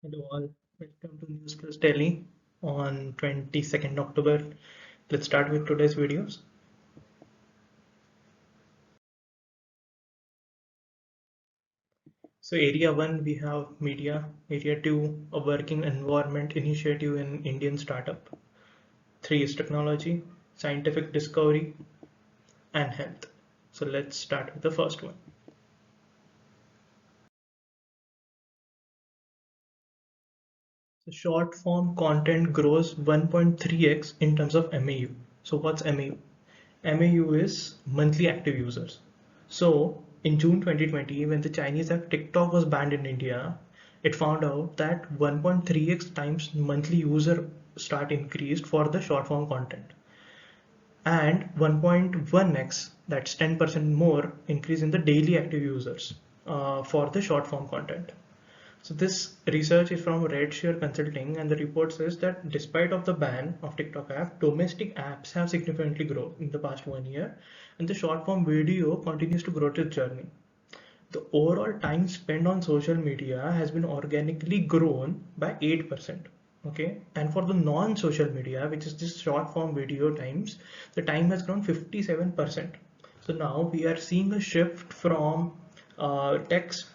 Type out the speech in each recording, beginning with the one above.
Hello all, welcome to News Plus Delhi on 22nd October. Let's start with today's videos. So area 1 we have media, area 2 a working environment initiative in Indian startup, 3 is technology, scientific discovery and health. So let's start with the first one. So short form content grows 1.3x in terms of MAU. So what's MAU? MAU is monthly active users. So in June 2020, when the Chinese app TikTok was banned in India, it found out that 1.3x times monthly user start increased for the short form content and 1.1x, that's 10% more increase in the daily active users for the short form content. So this research is from Redshare Consulting, and the report says that despite of the ban of TikTok app, domestic apps have significantly grown in the past 1 year, and the short form video continues to grow its journey. The overall time spent on social media has been organically grown by 8%. Okay, and for the non-social media, which is this short form video times, the time has grown 57%. So now we are seeing a shift from text,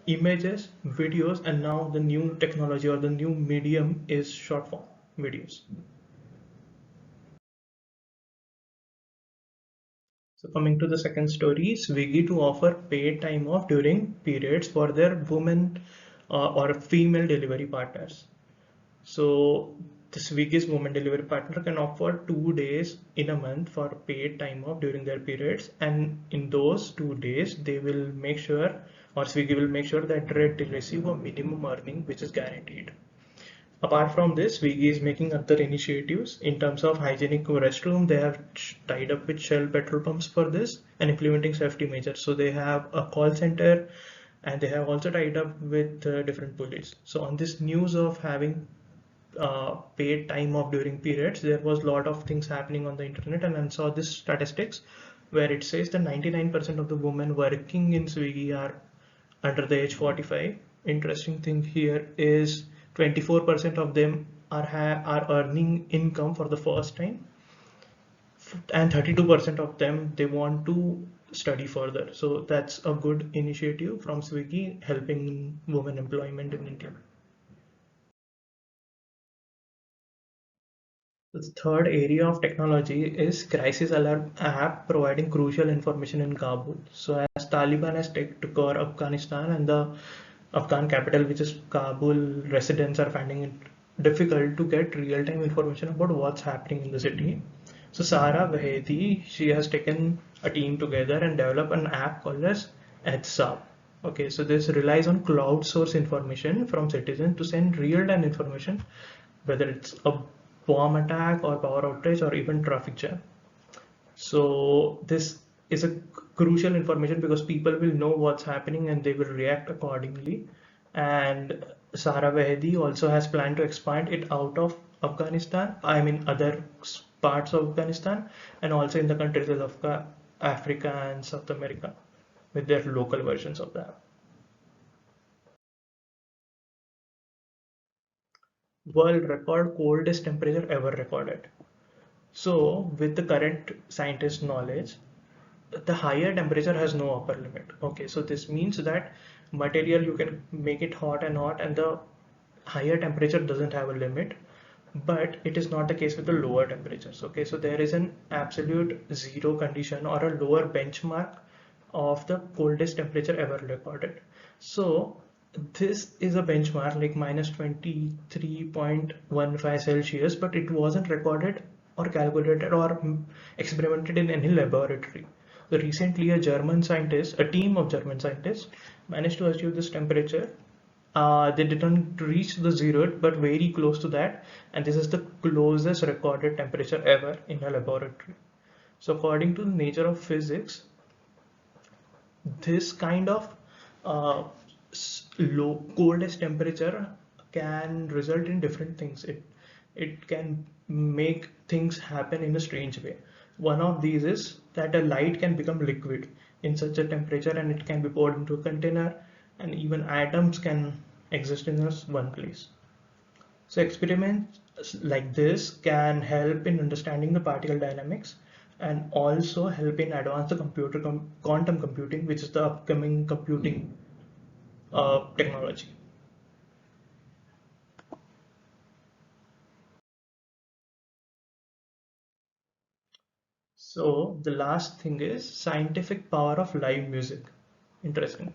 images, videos, and now the new technology or the new medium is short form videos. So coming to the second story, Swiggy to offer paid time off during periods for their women or female delivery partners. So the Swiggy's women delivery partner can offer 2 days in a month for paid time off during their periods, and in those 2 days they will make sure, or Swiggy will make sure that they receive a minimum earning which is guaranteed. Apart from this, Swiggy is making other initiatives in terms of hygienic restroom. They have tied up with Shell petrol pumps for this and implementing safety measures. So they have a call center and they have also tied up with different police. So on this news of having paid time off during periods, there was a lot of things happening on the internet, and I saw this statistics where it says that 99% of the women working in Swiggy are under the age 45. Interesting thing here is 24% of them are earning income for the first time, and 32% of them they want to study further. So that's a good initiative from Swiggy helping women employment in India. The third area of technology is crisis alert app providing crucial information in Kabul. So as Taliban has took over Afghanistan and the Afghan capital, which is Kabul, residents are finding it difficult to get real-time information about what's happening in the city. So Sara Vahedi, she has taken a team together and developed an app called as ETSAP. Okay, so this relies on cloud source information from citizens to send real-time information, whether it's a bomb attack or power outage or even traffic jam. So this is a crucial information because people will know what's happening and they will react accordingly. And Sara Vahedi also has planned to expand it out of Afghanistan, I mean other parts of Afghanistan, and also in the countries of Africa and South America with their local versions of the app. World record coldest temperature ever recorded. So with the current scientist knowledge, the higher temperature has no upper limit. Okay, so this means that material you can make it hot and hot, and the higher temperature doesn't have a limit, but it is not the case with the lower temperatures. Okay, so there is an absolute zero condition or a lower benchmark of the coldest temperature ever recorded. So this is a benchmark like minus 23.15 Celsius, but it wasn't recorded or calculated or experimented in any laboratory. So recently a German scientist, a team of German scientists managed to achieve this temperature. They didn't reach the zero, but very close to that, and this is the closest recorded temperature ever in a laboratory. So according to the nature of physics, this kind of uh, low coldest temperature can result in different things. It can make things happen in a strange way. One of these is that a light can become liquid in such a temperature, and it can be poured into a container, and even atoms can exist in this one place. So experiments like this can help in understanding the particle dynamics and also help in advance the quantum computing, which is the upcoming computing technology. So the last thing is scientific power of live music. Interesting.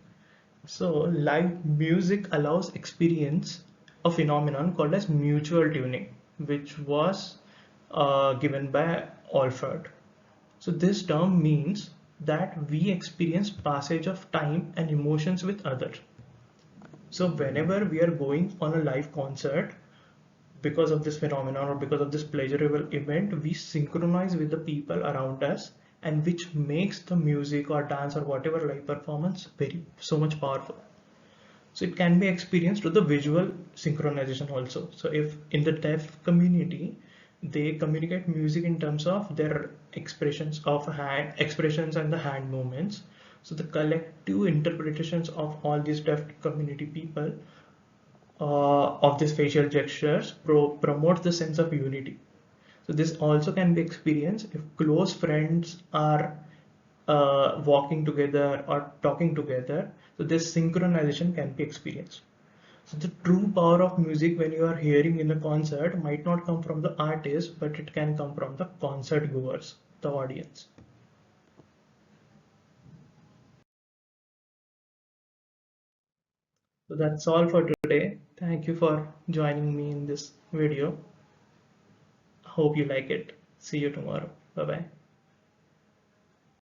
So live music allows experience a phenomenon called as mutual tuning, which was given by Alford. So this term means that we experience passage of time and emotions with others. So whenever we are going on a live concert, because of this phenomenon or because of this pleasurable event, we synchronize with the people around us, and which makes the music or dance or whatever live performance very so much powerful. So it can be experienced with the visual synchronization also. So if in the deaf community, they communicate music in terms of their expressions of hand expressions and the hand movements. So the collective interpretations of all these deaf community people of these facial gestures promotes the sense of unity. So this also can be experienced if close friends are walking together or talking together. So this synchronization can be experienced. So the true power of music when you are hearing in a concert might not come from the artist, but it can come from the concert goers, the audience. So that's all for today. Thank you for joining me in this video. Hope you like it. See you tomorrow. Bye bye.